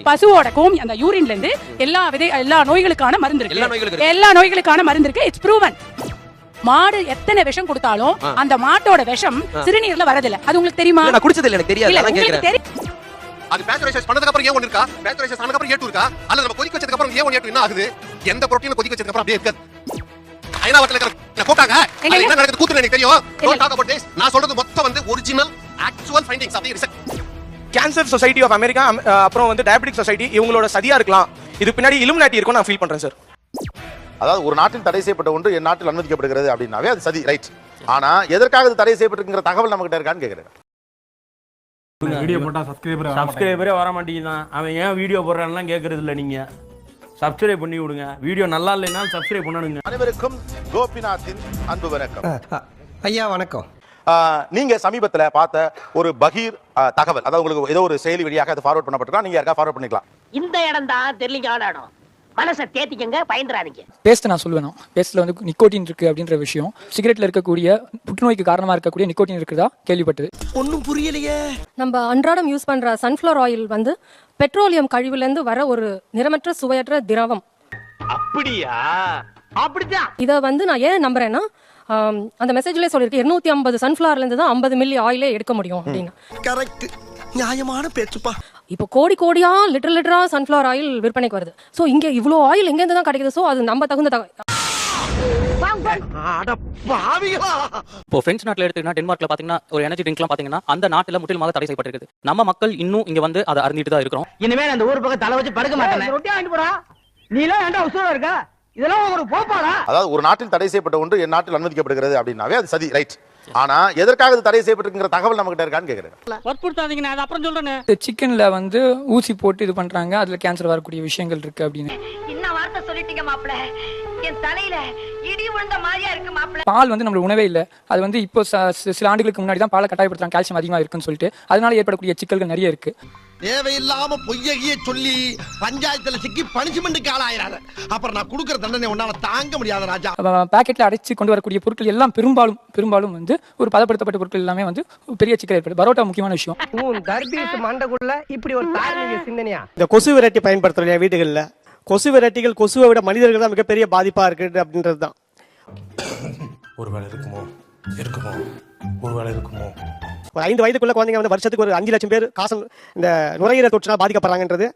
பசுவோட Komi அந்த யூரின்ல இருந்து எல்லா நோய்களுக்கான மருந்து இருக்கு. எல்லா நோய்களுக்கான மருந்து இருக்கு. It's proven. மாடு எத்தனை விஷம் கொடுத்தாலும் அந்த மாட்டோட விஷம் சிறுநீர்ல வரதில்லை. அது உங்களுக்கு தெரியுமா? நான் குடிச்சது இல்ல, எனக்கு தெரியாது. நான் கேக்குறேன். அது பேஸ்டரைஸ் பண்ணதுக்கு அப்புறம் ஏன் ஒன்னு இருக்கா? பேஸ்டரைஸ் பண்ணதுக்கு அப்புறம் ஏன் இருக்கா? அல்ல நம்ம கொதிக்க வச்சதுக்கு அப்புறம் ஏன் ஒன்னு என்ன ஆகுது? எந்த புரோட்டீன் கொதிக்க வச்சதுக்கு அப்புறம் அப்படியே இருக்காது. ஐனாவட்ல இருக்கிற போட்டாங்க. அது என்ன நடக்குது கூத்துன்னு எனக்கு தெரியும். Don't talk about this. நான் சொல்றது மொத்தம் வந்து original actual findings of the research. Cancer society of America அப்புறம் வந்து டயபெட்டிக் சொசைட்டி இவங்களோட சதியா இருக்கலாம். இது பின்னாடி இலுமினாட்டி இருக்கும் நான் ஃபீல் பண்றேன் சார். அதாவது ஒரு நாட்டில் தடை செய்யப்பட்ட ஒன்று என் நாட்டில் அனுமதிக்கப்படுகிறது அப்படின்னாவே அது சதி, ரைட். ஆனா எதற்காக அது தடை செய்யப்பட்டிருக்கிற தகவல் நம்ம கிட்ட இருக்கான்னு கேக்குறேன். வீடியோ போட்டா சப்ஸ்கிரைபரே வர மாட்டேங்குதான். அவன் ஏன் வீடியோ போடுறான்லாம் கேட்கறது இல்லை. நீங்க சப்ஸ்கிரைப் பண்ணி விடுங்க. வீடியோ நல்லா இல்லைன்னா சப்ஸ்கிரைப் பண்ணணுங்க. அனைவருக்கும் கோபிநாத்தின் அன்பு வணக்கம். ஐயா வணக்கம். நீங்க சமீபத்துல பார்த்த ஒரு பகீர் தகவல், அதாவது உங்களுக்கு ஏதோ ஒரு செயலி வழியாக அது ஃபார்வர்ட் பண்ணப்பட்டிருக்கா, நீங்க யாருக்கா ஃபார்வர்ட் பண்ணிக்கலாம். இந்த இடம் தான் தெரியலங்க இடம். மனசை தேத்திக்கங்க, பயந்துறாதீங்க. பேஸ்ட் நான் சொல்லுவேன். பேஸ்ட்ல வந்து நிக்கோட்டின் இருக்கு அப்படின்ற விஷயம், சிகரெட்ல இருக்கக்கூடிய புற்றுநோய்க்கு காரணமா இருக்கக்கூடிய நிக்கோட்டின் இருக்குதா கேள்விப்பட்டது. ஒன்னும் புரியலையே. நம்ம அன்றாடம் யூஸ் பண்ற சன்ஃப்ளவர் ஆயில் வந்து பெட்ரோலியம் கழிவுல இருந்து வர ஒரு நிறமற்ற சுவையற்ற திரவம். அப்படியா? அப்படிதான். இத வந்து நான் ஏன் நம்புறேன்னா, அந்த மெசேஜ்லயே சொல்லிருக்கு 250 சன்ஃப்ளவர்ல இருந்து தான் 50 மில்லி ஆயிலே எடுக்க முடியும் அப்படின்னு. கரெக்ட், நியாயமான பேச்சுப்பா. இப்போ கோடியா லிட்டரா சன்ஃப்ளவர் ஆயில் விற்பனைக்கு வருது. சோ இங்க இவ்ளோ ஆயில் எங்க இருந்து தான் கிடைக்குது? சோ அது நம்ம தகுந்த இப்போ பிரெஞ்சு நாட்டில் எடுத்துக்கிட்டா, டென்மார்க்ல பாத்தீங்கன்னா ஒரு எனர்ஜி ட்ரிங்க்லாம் பாத்தீங்கன்னா அந்த நாட்டில் முற்றிலுமாக தடை செய்யப்பட்டிருக்கு. நம்ம மக்கள் இன்னும் இங்க வந்து அதை அறிஞ்சிட்டு தான் இருக்கிறோம். இனிமே அந்த ஊர் பக்கம் தலை வச்சு படுக்க மாட்டேன். நீ எல்லாம் ஏன்டா உசுரா இருக்க? இதெல்லாம் ஒரு போப்பாடா. அதாவது ஒரு நாட்டில் தடை செய்யப்பட்ட ஒன்று என் நாட்டில் அனுமதிக்கப்படுகிறது அப்படின்னாவே அது சதி, ரைட். ஆனா எதற்காக அது தடை செய்யப்பட்டிருக்கிற தகவல் நம்ம கிட்ட இருக்கான்னு கேக்குறேன். வற்புறுத்தாதீங்க, நான் அப்புறம் சொல்றேன். சிக்கன்ல வந்து ஊசி போட்டு இது பண்றாங்க, அதுல கேன்சர் வரக்கூடிய விஷயங்கள் இருக்கு அப்படின்னு. என்ன வார்த்தை சொல்லிட்டீங்க மாப்ள? என் தலையில இடி விழுந்த மாதிரியா இருக்கு மாப்ள. பால் வந்து நம்ம உணவே இல்லை. அது வந்து இப்போ சில ஆண்டுகளுக்கு முன்னாடி தான் பாலை கட்டாயப்படுத்துறாங்க, கால்சியம் அதிகமா இருக்குன்னு சொல்லிட்டு. அதனால ஏற்படக்கூடிய சிக்கல்கள் நிறைய இருக்கு. தேவையில்லாம பொய்யகிய சொல்லி பஞ்சாயத்துல சிக்கி பனிஷ்மெண்ட்டுக்கு ஆளாயிராரு. அப்புறம் நான் கொடுக்குற தண்டனை உன்னால தாங்க முடியாத ராஜா. பாக்கெட்ல அடைச்சு கொண்டு வரக்கூடிய பொருட்கள் எல்லாம் பெரும்பாலும் வந்து ஒரு பதப்படுத்தப்பட்ட பொருட்கள் எல்லாமே வந்து பெரிய சிக்கல் ஏற்படுது. பரோட்டா முக்கியமான விஷயம். மண்டக்குள்ள இப்படி ஒரு தார்மீக சிந்தனையா? இந்த கொசு விரட்டி பயன்படுத்துற வீடுகள்ல கொசு விரட்டிகள் கொசுவை விட மனிதர்கள் தான் மிகப்பெரிய பாதிப்பா இருக்கு அப்படின்றது தான். ஒருவேளை இருக்குமோ ஒருவேளை இருக்குமோ. ஒரு 5 வயதுக்குள்ள குழந்தைங்க வந்து வருஷத்துக்கு ஒரு 5 லட்சம் பேர் காசம் இந்த நுரையீரல் தொற்றினால் பாதிக்கப்படுறாங்கன்றது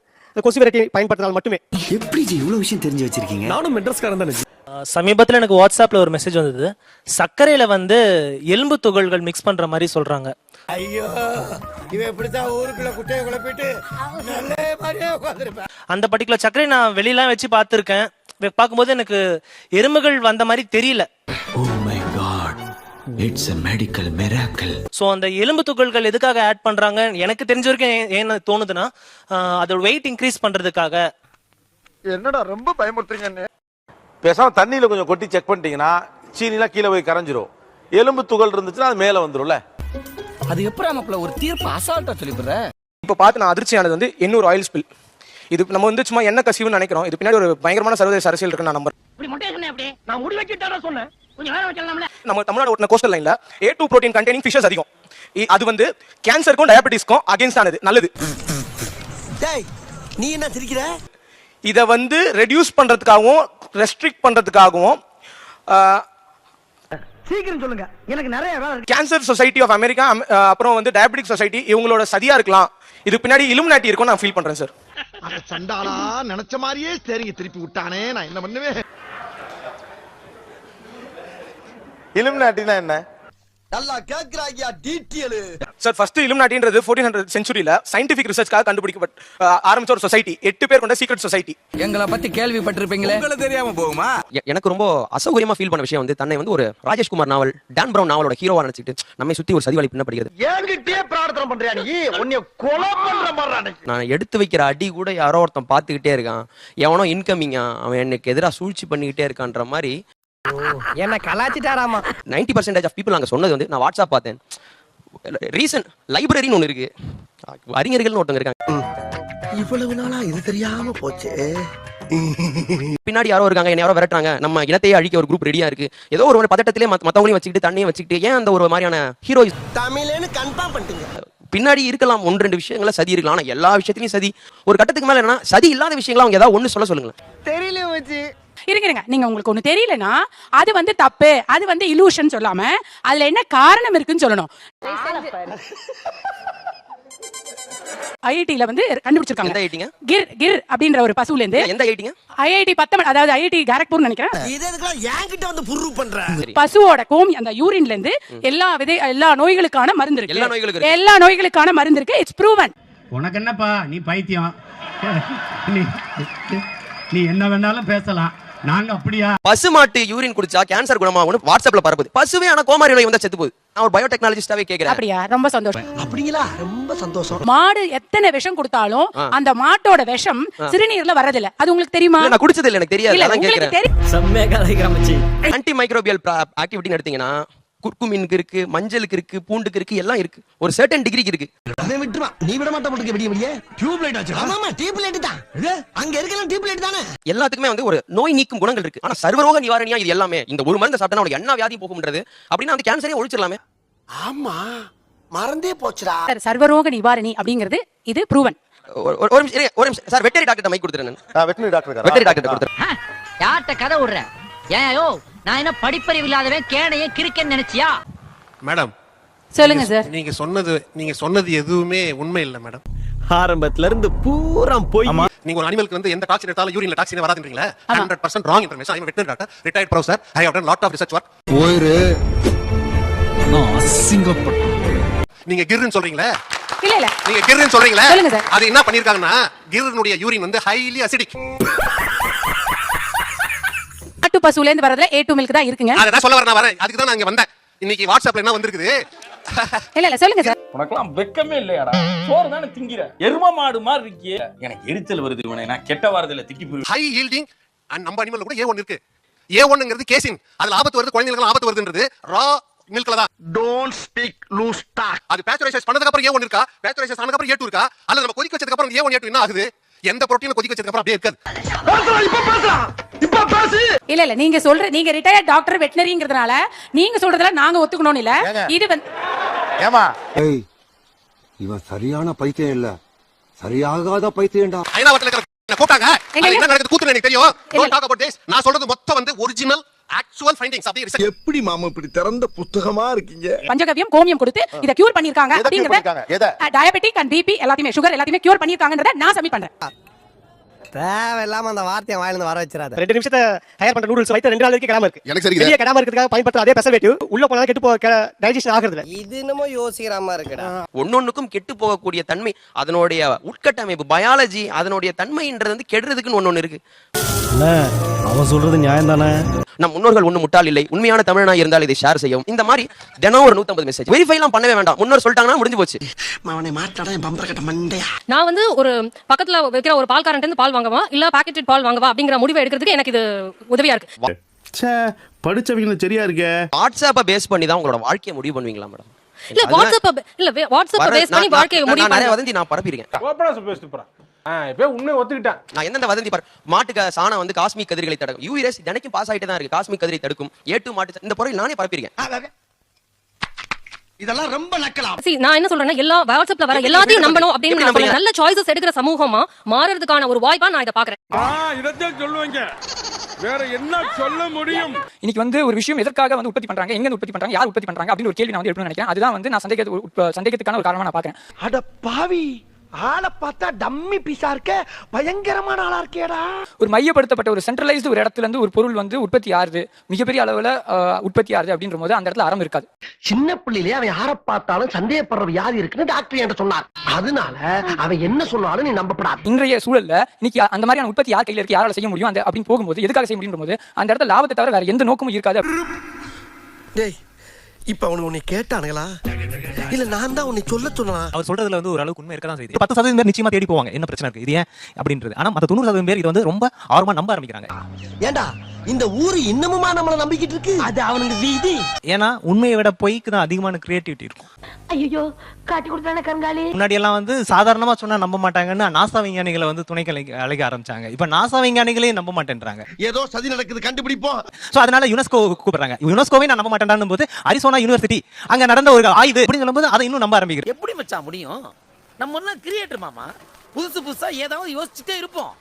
கொசு விரட்டி பயன்படுத்தினால் மட்டுமே. எப்படி இவ்வளவு விஷயம் தெரிஞ்சு வச்சிருக்கீங்க? நானும் மெட்ரஸ்காரன் தானே. சமீபத்தில் எனக்கு வாட்ஸ்அப்ல ஒரு மெசேஜ் வந்தது. சர்க்கரையில வந்து எலும்பு துகள்கள் மிக்ஸ் பண்ற மாதிரி சொல்றாங்க. ஐயோ, இவன் இப்படித்தான் ஊருக்குள்ள குட்டையை குழப்பிட்டு நல்ல மாதிரியே உட்கார்ந்திருப்பேன். அந்த பர்டிகுலர் சர்க்கரை நான் வெளியெல்லாம் வச்சு பார்த்துருக்கேன். பார்க்கும்போது எனக்கு எறும்புகள் வந்த மாதிரி தெரியல. Oh my God, it's a medical miracle. So அந்த எலும்பு துகள்கள் எதுக்காக ஆட் பண்றாங்க எனக்கு தெரிஞ்ச வரைக்கும் ஏன் தோணுதுன்னா, அதோட வெயிட் இன்க்ரீஸ் பண்றதுக்காக. என்னடா ரொம்ப பயமுறுத்துறீங்க. பேசாம தண்ணியில கொஞ்சம் கொட்டி செக் பண்ணிட்டீங்கன்னா சீனிலாம் கீழே போய் கரைஞ்சிரும். எலும்பு துகள் இருந்துச்சுன்னா அது மேல வந்துரும்ல. அது எப்படி நமக்குள்ள ஒரு தீர்ப்பு அசால்ட்டா சொல்லிடுற? இப்போ பார்த்து நான் அதிர்ச்சியானது வந்து 800 ஆயில் ஸ்பில். இது நம்ம வந்து சும்மா என்ன கசிவுன்னு நினைக்கிறோம். இது பின்னாடி ஒரு பயங்கரமான சர்வதேச அரசியல் இருக்கு நான் நம்புறேன். இப்படி மொட்டை சொன்னே அப்படியே நான் முடி வச்சிட்டாரா சொன்னேன். கொஞ்சம் வேற வச்சலாம்ல. நம்ம தமிழ்நாடு ஓட்டின கோஸ்டல் லைன்ல A2 புரோட்டீன் கண்டெய்னிங் ஃபிஷஸ் அதிகம். அது வந்து கேன்சருக்கும் டயபெட்டிஸ்க்கும் அகைன்ஸ்ட் ஆனது, நல்லது. டேய், நீ என்ன சிரிக்கிற? இத வந்து ரெடியூஸ் பண்றதுக்காகவும் ரெஸ்ட்ரிக்ட் பண்றதுக்காகவும் சீக்கிரம் சொல்லுங்க, எனக்கு நிறைய வேலை இருக்கு. கேன்சர் சொசைட்டி ஆஃப் அமெரிக்கா அப்புறம் வந்து டயபெட்டிக் சொசைட்டி இவங்களோட சதியா இருக்கலாம். இது பின்னாடி இலுமினாட்டி இருக்கும் நான் ஃபீல் பண்றேன் சார். அட சண்டாளா, நினைச்ச மாதிரியே சரிங்க திருப்பி விட்டானே, நான் என்ன பண்ணுவேன்? இலுமினாட்டினா என்ன? நல்லா கேக்குறாங்கயா டீடைல். சார், ஃபர்ஸ்ட் இலுமினாட்டின்றது 1400 செஞ்சுரியில சயின்டிபிக் ரிசர்ச்காக கண்டுபிடிக்கப்பட்ட ஆரம்பிச்ச ஒரு சொசைட்டி. 8 பேர் கொண்ட சீக்ரெட் சொசைட்டி. எங்களை பத்தி கேள்விப்பட்டிருப்பீங்களே, உங்களுக்கு தெரியாம போகுமா? எனக்கு ரொம்ப அசௌகரியமா ஃபீல் பண்ண விஷயம் வந்து தன்னை வந்து ஒரு ராஜேஷ்குமார் நாவல், டான் பிரவுன் நாவலோட ஹீரோவா நினைச்சிட்டு நம்மை சுத்தி ஒரு சதிவாளி பின்னப்படுகிறது. ஏங்கிட்டே பிரார்த்தனை பண்றியா நீ? உன்னை கொலை பண்ற மாதிரி நான் எடுத்து வைக்கிற அடி கூட யாரோ ஒருத்தன் பார்த்துக்கிட்டே இருக்கான். எவனோ இன்கமிங்கா, அவன் எனக்கு எதிராக சூழ்ச்சி பண்ணிக்கிட்டே இருக்கான்ற மாதிரி என்ன கலாச்சிட்டாராமா. 90% ஆஃப் பீப்புள் நாங்கள் சொன்னது வந்து நான் வாட்ஸ்அப் பார்த்தேன். ரீசன் லைப்ரரின்னு ஒன்று இருக்கு, அறிஞர்கள்னு ஒருத்தங்க இருக்காங்க. இவ்வளவு நாளா இது தெரியாம போச்சு. பின்னாடி யாரோ இருக்காங்க, என்ன யாரோ விரட்டுறாங்க, நம்ம இனத்தையே அழிக்க ஒரு குரூப் ரெடியா இருக்கு. ஏதோ ஒரு பதட்டத்திலே மற்றவங்களையும் வச்சுக்கிட்டு தண்ணியை வச்சுக்கிட்டு ஏன் அந்த ஒரு மாதிரியான ஹீரோயிஸ் தமிழ்னு கன்ஃபார்ம் பண்ணிட்டீங்க. பின்னாடி இருக்கலாம் 1-2 விஷயங்கள சதி இருக்கலாம். ஆனா எல்லா விஷயத்திலயும் சதி. ஒரு கட்டத்துக்கு மேல என்னன்னா சதி இல்லாத விஷயங்கள அவங்க ஏதாவது ஒண்ணு சொல்லுங்களேன். தெரியல வச்சு இருங்க நீங்க உங்களுக்கு ஒண்ணு தெரியலனா அது வந்து தப்பு, அது வந்து இலூஷன் சொல்லாம அதுல என்ன காரணம் இருக்குன்னு சொல்லணும். ஐஐடில வந்து கண்டுபிடிச்சிருக்காங்க. எந்த ஐஐடிங்க? கிர் அப்படின்ற ஒரு பசுல இருந்து. எந்த ஐஐடிங்க? ஐஐடி 10 அதாவது ஐஐடி காரக்பூர் நினைக்கிறேன். இது எதுக்குலாம் என்கிட்ட வந்து புர்ரு பண்ற? பசுவோட கோமி அந்த யூரின்ல இருந்து எல்லா நோய்களுக்கான மருந்து இருக்கு. எல்லா நோய்களுக்கான மருந்து இருக்கு. It's proven. உனக்கு என்னப்பா நீ பைத்தியம், நீ என்ன வேணாலும் பேசலாம், நாங்க அப்படியா? பசுமாட்டு யூரின் குடிச்சா கேன்சர் குணமாகும்னு வாட்ஸ்அப்ல பரப்புது. பசுவே ஆனா கோமாரி நோய் வந்தா செத்து போகுது. நான் ஒரு பயோடெக்னாலஜிஸ்டாவே கேக்குறேன். அப்படியா? ரொம்ப சந்தோஷம். அப்படிங்களா? ரொம்ப சந்தோஷம். மாடு எத்தனை விஷம் கொடுத்தாலும் அந்த மாட்டோட விஷம் சிறுநீர்ல வரதில்ல. அது உங்களுக்கு தெரியுமா? நான் குடிச்சது இல்ல, எனக்கு தெரியாது. அதான் கேக்குறேன். செம்மையா கலைக்கிற மச்சி. ஆன்டி மைக்ரோபியல் ஆக்டிவிட்டி எடுத்தீங்கன்னா குர்குமினுக்கு இருக்கு, மஞ்சளுக்கு இருக்கு, பூண்டுக்கு இருக்கு, எல்லாம் இருக்கு. ஒரு சர்டன் டிகிரிக்கு இருக்கு. அவன் விட்டுமா, நீ விட மாட்ட போட்டுக்க விடிய டியூப் லைட் ஆச்சு. ஆமாமா டியூப் லைட் தான். அங்க இருக்கலாம் டியூப் லைட் தானே. எல்லாத்துக்குமே வந்து ஒரு நோய் நீக்கும் குணங்கள் இருக்கு. ஆனா சர்வரோக நிவாரணியா இது எல்லாமே இந்த ஒரு மருந்து சாப்பிட்டா உனக்கு என்ன வியாதி போகும்ன்றது அப்படின்னா அந்த கேன்சரே ஒழிச்சிடலாமே. ஆமா மறந்தே போச்சுடா. சர்வரோக நிவாரணி அப்படிங்கிறது இது ப்ரூவன். ஒரு நிமிஷம் சார், வெட்டரி டாக்டர் மைக் கொடுத்துறேன். வெட்டரி டாக்டர் கொடுத்துறேன். யார்ட்ட கதை விடுற? ஏயோ நான் என்ன படிப்பறிவு இல்லாதவன் கேணையே கிறுக்கன்னு நினைச்சியா? மேடம் சொல்லுங்க சார். நீங்க சொன்னது எதுவுமே உண்மை இல்ல மேடம். ஆரம்பத்துல இருந்து பூரா போய் நீங்க ஒரு அனிமலுக்கு வந்து எந்த டாக்ஸின் எடுத்தாலும் யூரின்ல டாக்ஸின் வராதுன்றீங்களா? 100% wrong information. I am veterinary doctor, retired professor. I have done lot of research work. போயிரு. நான் அசிங்கப்பட்டேன். நீங்க கிர்ன்னு சொல்றீங்களே? இல்ல நீங்க கிர்ன்னு சொல்றீங்களே? சொல்லுங்க சார். அது என்ன பண்ணிருக்காங்கன்னா கிர்னுடைய யூரின் வந்து ஹைலி அசிடிக். ஆட்டு பசுல இருந்து வரதுல A2 மில்க் தான் இருக்குங்க. அத சொல்ல வரேன். அதுக்கு தான் நான் இங்க வந்தேன். இன்னைக்கு வாட்ஸ்அப்ல என்ன வந்திருக்குது? இல்ல சொல்லுங்க சார். உனக்கெல்லாம் வெக்கமே இல்லையாடா? சோறு தானே திங்கிற, எரும மாடு மாதிரி இருக்கியே. எனக்கு எரிச்சல் வருது இவனை. நான் கெட்ட வாரத்துல திக்கி போய் ஹை ஹீல்டிங் அண்ட் நம்ம அனிமல்ல கூட A1 இருக்கு. A1ங்கிறது கேசின். அதுல ஆபத்து வருது, குழந்தைகளுக்கு ஆபத்து வருதுன்றது ரா மில்க்ல தான். Don't speak loose talk. அது பேஸ்டரைஸ் பண்ணதுக்கு அப்புறம் A1 இருக்கா? பேஸ்டரைஸ் ஆனதுக்கு அப்புறம் A2 இருக்கா? அல்ல நம்ம கொதிக்க வச்சதுக்கு அப்புறம் A1 A2 என்ன ஆகுது? எந்த புரோட்டீன் கொதிக்க வச்சதுக்கு அப்புறம் அப்படியே இருக்காது. இப்ப பேசு. இல்ல நீங்க ரிட்டையர்ட் டாக்டர் வெட்டனரிங்கிறதுனால நீங்க சொல்றதல நாங்க ஒத்துக்கணும் இல்ல. இது வந்து ஏமா ஏய் இவன் சரியான பைத்தியம் இல்ல, சரியாகாத பைத்தியம்டா. ஐநாவத்துல இருக்கிற கூட்டாங்க. என்ன நடக்குது கூத்துன்னு எனக்கு தெரியும். Don't talk about this. நான் சொல்றது மொத்தம் வந்து original actual findings of the research. எப்படி மாமா இப்படி திறந்த புத்தகமா இருக்கீங்க? பஞ்சகவ்யம் கோமியம் கொடுத்து இத கியூர் பண்ணிருக்காங்க அப்படிங்கறத டயபெட்டிக் அண்ட் பிபி எல்லாத்தையுமே சுகர் எல்லாத்தையுமே கியூர் பண்ணிருக்காங்கன்றத நான் சப்மிட் பண்றேன். தேவையில்லாம அந்த வார்த்தையை வாயில இருந்து வர வச்சிராத. 2 நிமிஷத்தை தயார் பண்ற நூடுல்ஸ் வைத்து 2 நாள் வரைக்கும் கிடாம இருக்கு. எனக்கு சரி வெளிய கிடாம இருக்கிறதுக்காக பயன்படுத்துற அதே preservative உள்ள போனா கெட்டு டைஜஷன் ஆகுறது இல்ல. இது என்னமோ யோசிக்கிற மாதிரி இருக்குடா. ஒன்னொன்னுக்கும் கெட்டு போகக்கூடிய தன்மை, அதனுடைய உட்கட்டமைப்பு பயாலஜி, அதனுடைய தன்மைன்றது வந்து கெடுறதுக்குன்னு ஒண்ணு இருக்கு. அவன் சொல்றது நியாயம் தானே. நம் முன்னோர்கள் ஒண்ணு முட்டாள் இல்லை, உண்மையான தமிழனா இருந்தால் இதை ஷேர் செய்யும். இந்த மாதிரி தினம் ஒரு 150 மெசேஜ் வெரிஃபை எல்லாம் பண்ணவே வேண்டாம். முன்னோர் சொல்லிட்டாங்கன்னா முடிஞ்சு போச்சு. அவனை மாட்டாடா என் பம்பர கட்ட மண்டையா. நான் வந்து ஒரு பக்கத்துல வைக்கிற ஒரு பால்காரன்ட்ட இருந்து பால் வாங்கவா இல்ல பாக்கெட்டட் பால் வாங்கவா அப்படிங்கிற முடிவை எடுக்கிறதுக்கு எனக்கு இது உதவியா இருக்கு. படிச்சவங்க சரியா இருக்கே. வாட்ஸ்அப்ப பேஸ் பண்ணி தான் உங்களோட வாழ்க்கையை முடிவு பண்ணுவீங்களா மேடம்? இல்ல வாட்ஸ்அப் பேஸ் பண்ணி வாழ்க்கையை முடிவு நிறைய வதந்தி நான் பரப்பியிருக்கேன். ஓபனா பேசிட்டு போறேன். இப்போ உண்மை ஒத்துக்கிட்டேன். நான் எந்தெந்த வதந்தி மாட்டுக்கு சாணம் வந்து காஸ்மிக் கதிர்களை தடுக்கும். யூஎஸ் தினைக்கும் பாஸ் ஆயிட்டே தான் இருக்கு. காஸ்மிக் கதிரை தடுக்கும். A2 மாட்டு இந்த பொருள் நானே பரப்பியிருக்கேன். இதெல்லாம் ரொம்ப நக்கலாம். நான் என்ன சொல்றேன்னா எல்லா வாட்ஸ்அப்ல வர எல்லாத்தையும் நம்பணும் அப்படின்னு நான் சொல்றேன். நல்ல சாய்ஸஸ் எடுக்கிற சமூகமா மாறதுக்கான ஒரு வாய்ப்பா நான் இத பாக்குறேன். இதத்தான் சொல்லுவாங்க, வேற என்ன சொல்ல முடியும்? இன்னைக்கு வந்து ஒரு விஷயம் எதற்காக வந்து உற்பத்தி பண்றாங்க, எங்க உற்பத்தி பண்றாங்க, யார் உற்பத்தி பண்றாங்க அப்படின்னு ஒரு கேள்வி நான் வந்து எழுப்பணும்னு நினைக்கிறேன். அதுதான் வந்து நான் சந்தேகத்துக்கான ஒரு காரணமா நான் பாக்குறேன். அட பாவி, ஆளை பார்த்தா டம்மி பீஸா இருக்க, பயங்கரமான ஆளா இருக்கேடா. ஒரு மையப்படுத்தப்பட்ட ஒரு சென்ட்ரலைஸ்டு ஒரு இடத்துல இருந்து ஒரு பொருள் வந்து உற்பத்தி ஆகுது, மிகப்பெரிய அளவுல உற்பத்தி ஆகுது அப்படின்ற போது அந்த இடத்துல அறம் இருக்காது. சின்ன பிள்ளையிலே அவன் யாரை பார்த்தாலும் சந்தேகப்படுற வியாதி இருக்குன்னு டாக்டர் என்கிட்ட சொன்னார். அதனால அவன் என்ன சொன்னாலும் நீ நம்பப்படாது. இன்றைய சூழல்ல இன்னைக்கு அந்த மாதிரியான உற்பத்தி யார் கையில இருக்கு, யாரால செய்ய முடியும் அந்த அப்படின்னு போகும்போது எதுக்காக செய்ய முடியும் போது அந்த இடத்துல லாபத்தை தவிர வேற எந்த நோக்கமும் இருக்காது. டேய் இப்ப அவனுக்கு உன்னை கேட்டானுங்களா இல்ல நான் தான் உன்னை சொல்ல சொன்னா? அவர் சொல்றதுல வந்து ஒரு அளவுக்கு உண்மை இருக்க தான் செய்யுது. 10% பேர் நிச்சயமா தேடி போவாங்க என்ன பிரச்சனை இருக்கு இது ஏன் அப்படின்றது. ஆனா மத்த 90% பேர் இது வந்து ரொம்ப ஆர்வமா நம்ப ஆரம்பிக்கிறாங்க. ஏண்டா இந்த ஊரு இன்னமுமா நம்மள நம்பிக்கிட்டு இருக்கு அது அவனுக்கு வீதி. ஏன்னா உண்மையை விட பொய்க்கு தான் அதிகமான கிரியேட்டிவிட்டி இருக்கும். ஐயோ காட்டி கொடுத்தானே கங்காளி. முன்னாடி எல்லாம் வந்து சாதாரணமா சொன்னா நம்ப மாட்டாங்கன்னு நாசா விஞ்ஞானிகளை வந்து துணைக்கு அழைக்க ஆரம்பிச்சாங்க. இப்ப நாசா விஞ்ஞானிகளையும் நம்ப மாட்டேன்றாங்க. ஏதோ சதி நடக்குது கண்டுபிடிப்போம். சோ அதனால யுனெஸ்கோ கூப்பிடுறாங்க. யுனெஸ்கோவே நான் நம்ப மாட்டேன்னும் போது அரிசோனா யூனிவர்சிட்டி அங்க நடந்த ஒரு ஆய்வு அப்படின்னு சொல்லும்போது அதை இன்னும் நம்ப ஆரம்பிக்கிறேன். எப்படி மச்சான் முடியும்? நம்ம எல்லாம் கிரியேட்டர் மாமா, புதுசு புதுசா ஏதாவது யோசிச்சுட்டே இருப்போம்.